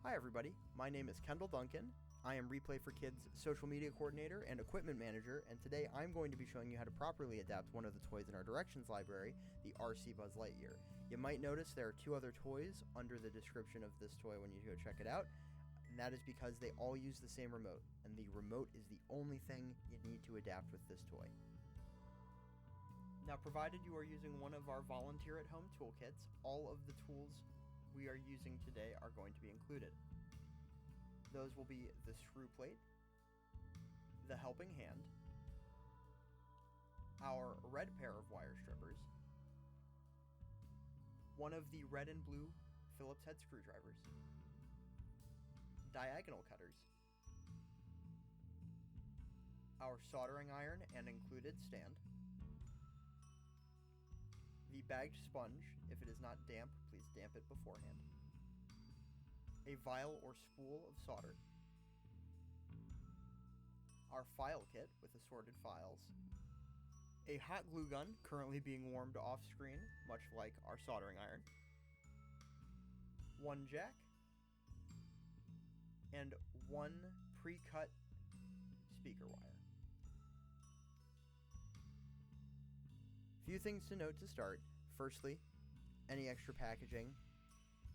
Hi everybody, my name is Kendall Duncan. I am Replay for Kids social media coordinator and equipment manager, and today I'm going to be showing you how to properly adapt one of the toys in our directions library, the RC Buzz Lightyear. You might notice there are two other toys under the description of this toy when you go check it out, and that is because they all use the same remote, and the remote is the only thing you need to adapt with this toy. Now, provided you are using one of our volunteer at home toolkits, all of the tools we are using today are going to be included. Those will be the screw plate, the helping hand, our red pair of wire strippers, one of the red and blue Phillips head screwdrivers, diagonal cutters, our soldering iron and included stand, the bagged sponge. If it is not damp, please damp it beforehand, a vial or spool of solder, our file kit with assorted files, a hot glue gun currently being warmed off screen, much like our soldering iron, one jack, and one pre-cut speaker wire. Few things to note to start. Firstly, any extra packaging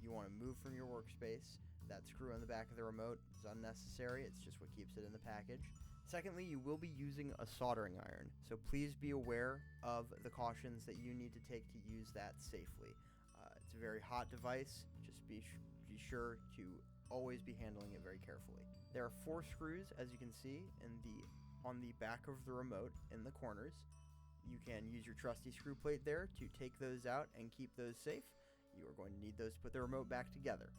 you want to move from your workspace. That screw on the back of the remote is unnecessary. It's just what keeps it in the package. Secondly, you will be using a soldering iron, so please be aware of the cautions that you need to take to use that safely. It's a very hot device. Just be sure to always be handling it very carefully. There are 4 screws, as you can see, on the back of the remote in the corners. You can use your trusty screw plate there to take those out and keep those safe. You are going to need those to put the remote back together.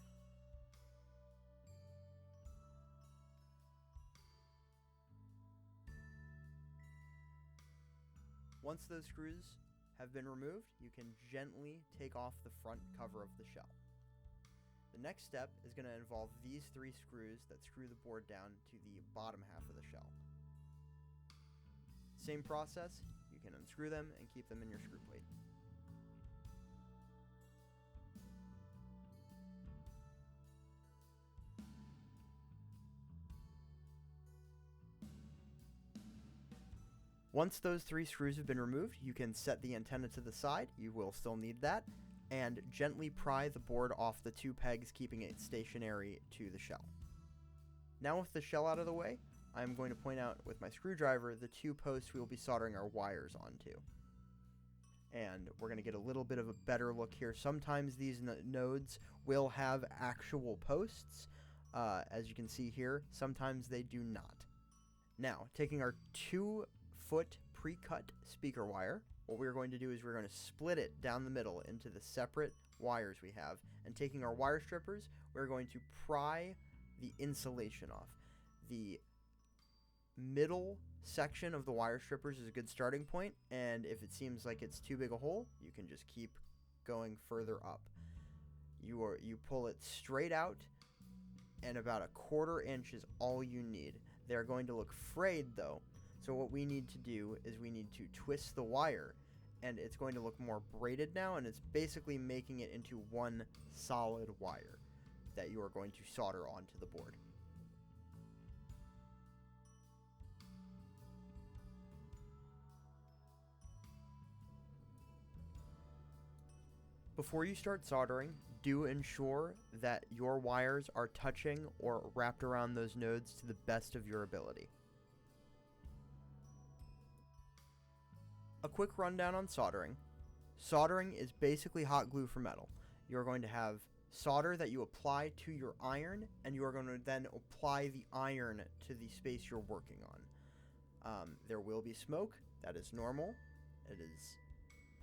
Once those screws have been removed, you can gently take off the front cover of the shell. The next step is going to involve these 3 screws that screw the board down to the bottom half of the shell. Same process, you can unscrew them and keep them in your screw plate. Once those 3 screws have been removed, you can set the antenna to the side. You will still need that, and gently pry the board off the 2 pegs, keeping it stationary to the shell. Now with the shell out of the way, I'm going to point out with my screwdriver the 2 posts we will be soldering our wires onto. And we're going to get a little bit of a better look here. Sometimes these nodes will have actual posts, as you can see here. Sometimes they do not. Now, taking our 2-foot pre-cut speaker wire, what we're going to do is we're going to split it down the middle into the separate wires we have. And taking our wire strippers, we're going to pry the insulation off. The middle section of the wire strippers is a good starting point, and if it seems like it's too big a hole, you can just keep going further up. You pull it straight out, and about 1/4 inch is all you need. They're going to look frayed though, so what we need to do is we need to twist the wire, and it's going to look more braided now, and it's basically making it into one solid wire that you are going to solder onto the board. Before you start soldering, do ensure that your wires are touching or wrapped around those nodes to the best of your ability. A quick rundown on soldering. Soldering is basically hot glue for metal. You're going to have solder that you apply to your iron, and you are going to then apply the iron to the space you're working on. There will be smoke. That is normal. It is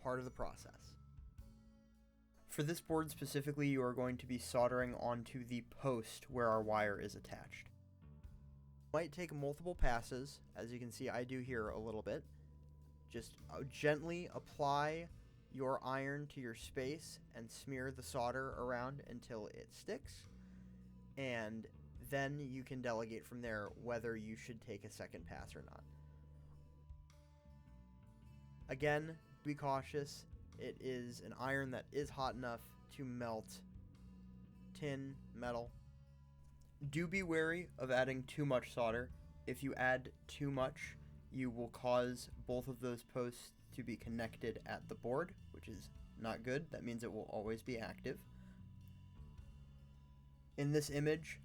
part of the process. For this board specifically, you are going to be soldering onto the post where our wire is attached. It might take multiple passes, as you can see I do here a little bit. Just gently apply your iron to your space and smear the solder around until it sticks, and then you can delegate from there whether you should take a second pass or not. Again, be cautious. It is an iron that is hot enough to melt tin, metal, Do be wary of adding too much solder. If you add too much, you will cause both of those posts to be connected at the board, which is not good. That means it will always be active. In this image,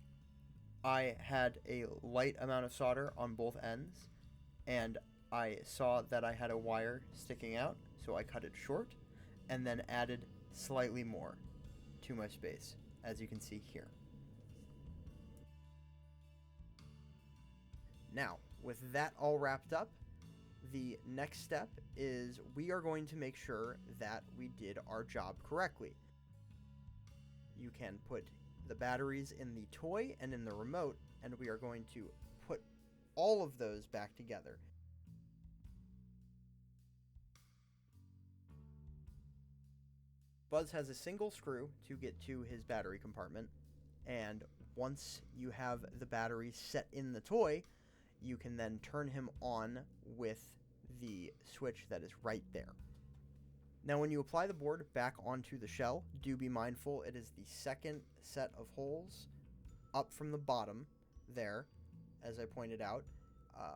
I had a light amount of solder on both ends, and I saw that I had a wire sticking out, so I cut it short and then added slightly more to my space, as you can see here. Now, with that all wrapped up, the next step is we are going to make sure that we did our job correctly. You can put the batteries in the toy and in the remote, and we are going to put all of those back together. Buzz has a single screw to get to his battery compartment, and once you have the batteries set in the toy, you can then turn him on with the switch that is right there. Now when you apply the board back onto the shell, do be mindful it is the second set of holes up from the bottom there, as I pointed out.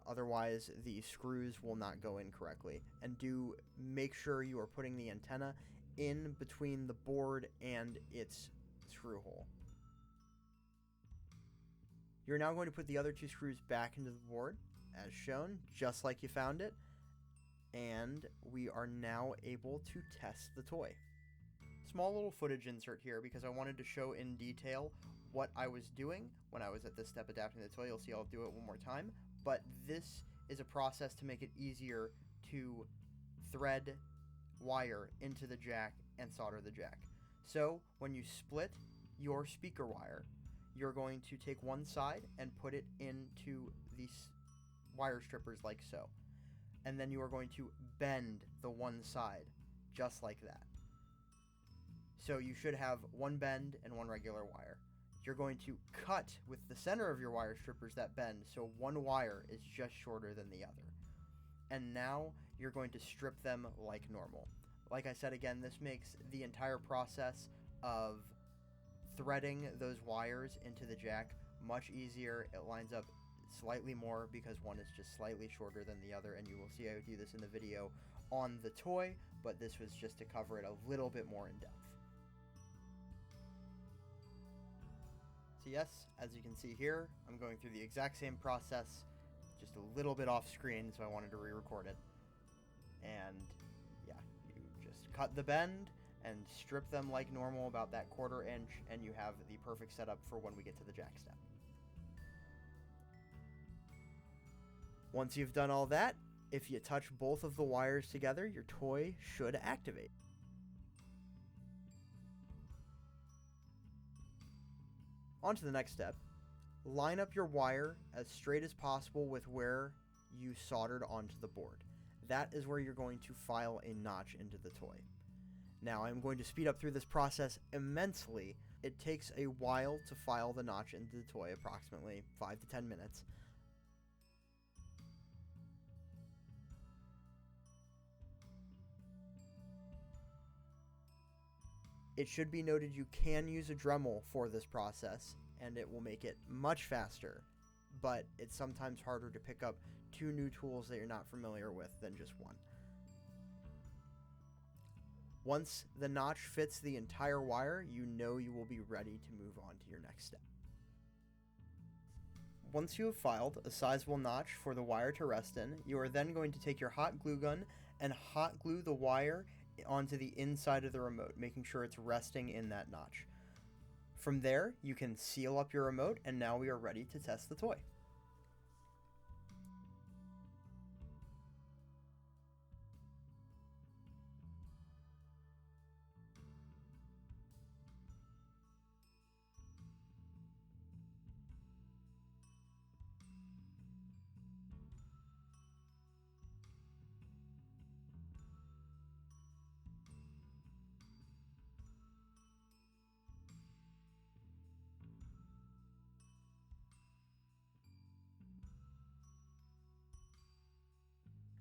Otherwise the screws will not go in correctly. And do make sure you are putting the antenna in between the board and its screw hole. You're now going to put the other two screws back into the board, as shown, just like you found it. And we are now able to test the toy. Small little footage insert here because I wanted to show in detail what I was doing when I was at this step adapting the toy. You'll see I'll do it one more time. But this is a process to make it easier to thread wire into the jack and solder the jack. So when you split your speaker wire, you're going to take one side and put it into these wire strippers like so. And then you are going to bend the one side just like that. So you should have one bend and one regular wire. You're going to cut with the center of your wire strippers that bend, so one wire is just shorter than the other. And now you're going to strip them like normal. Like I said again, this makes the entire process of threading those wires into the jack much easier. It lines up slightly more because one is just slightly shorter than the other, and you will see I do this in the video on the toy, but this was just to cover it a little bit more in depth. So yes, as you can see here, I'm going through the exact same process, just a little bit off screen, so I wanted to re-record it. And yeah, you just cut the bend and strip them like normal, about that 1/4 inch, and you have the perfect setup for when we get to the jack step. Once you've done all that, if you touch both of the wires together, your toy should activate. On to the next step. Line up your wire as straight as possible with where you soldered onto the board. That is where you're going to file a notch into the toy. Now I'm going to speed up through this process immensely. It takes a while to file the notch into the toy, approximately 5 to 10 minutes. It should be noted you can use a Dremel for this process, and it will make it much faster, but it's sometimes harder to pick up 2 new tools that you're not familiar with than just one. Once the notch fits the entire wire, you know you will be ready to move on to your next step. Once you have filed a sizable notch for the wire to rest in, you are then going to take your hot glue gun and hot glue the wire onto the inside of the remote, making sure it's resting in that notch. From there, you can seal up your remote, and now we are ready to test the toy.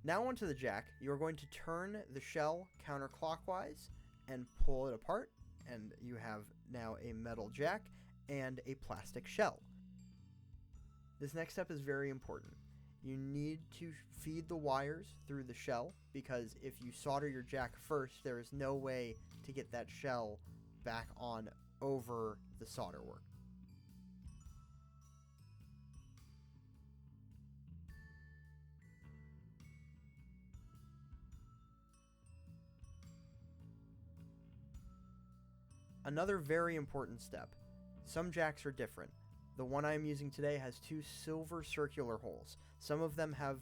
Now onto the jack, you are going to turn the shell counterclockwise and pull it apart, and you have now a metal jack and a plastic shell. This next step is very important. You need to feed the wires through the shell, because if you solder your jack first, there is no way to get that shell back on over the solder work. Another very important step. Some jacks are different. The one I am using today has 2 silver circular holes. Some of them have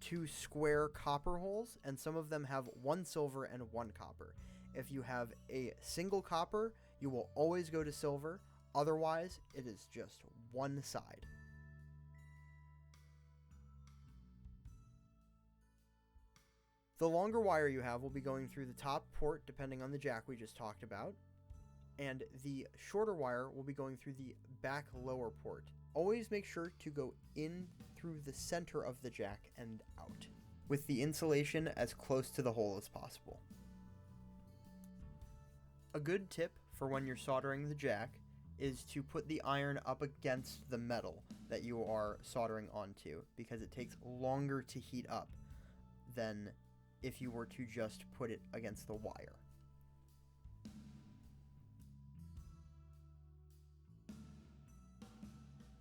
2 square copper holes, and some of them have 1 silver and 1 copper. If you have a single copper, you will always go to silver. Otherwise, it is just one side. The longer wire you have will be going through the top port, depending on the jack we just talked about, and the shorter wire will be going through the back lower port. Always make sure to go in through the center of the jack and out, with the insulation as close to the hole as possible. A good tip for when you're soldering the jack is to put the iron up against the metal that you are soldering onto, because it takes longer to heat up than if you were to just put it against the wire.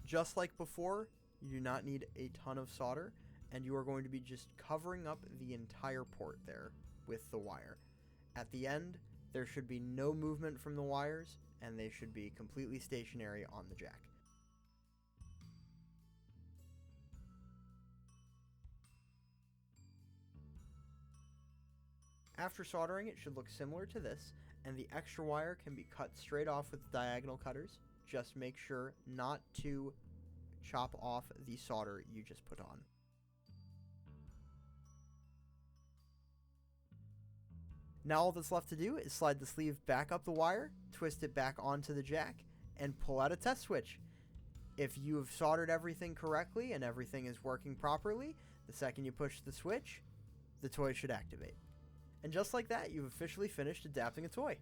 Just like before, you do not need a ton of solder, and you are going to be just covering up the entire port there with the wire. At the end, there should be no movement from the wires, and they should be completely stationary on the jack. After soldering, it should look similar to this, and the extra wire can be cut straight off with diagonal cutters. Just make sure not to chop off the solder you just put on. Now all that's left to do is slide the sleeve back up the wire, twist it back onto the jack, and pull out a test switch. If you have soldered everything correctly and everything is working properly, the second you push the switch, the toy should activate. And just like that, you've officially finished adapting a toy.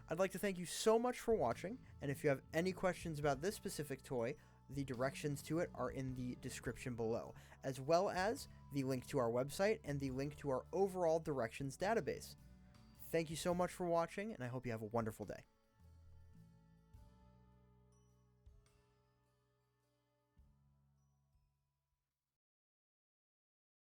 I'd like to thank you so much for watching, and if you have any questions about this specific toy, the directions to it are in the description below, as well as the link to our website and the link to our overall directions database. Thank you so much for watching, and I hope you have a wonderful day.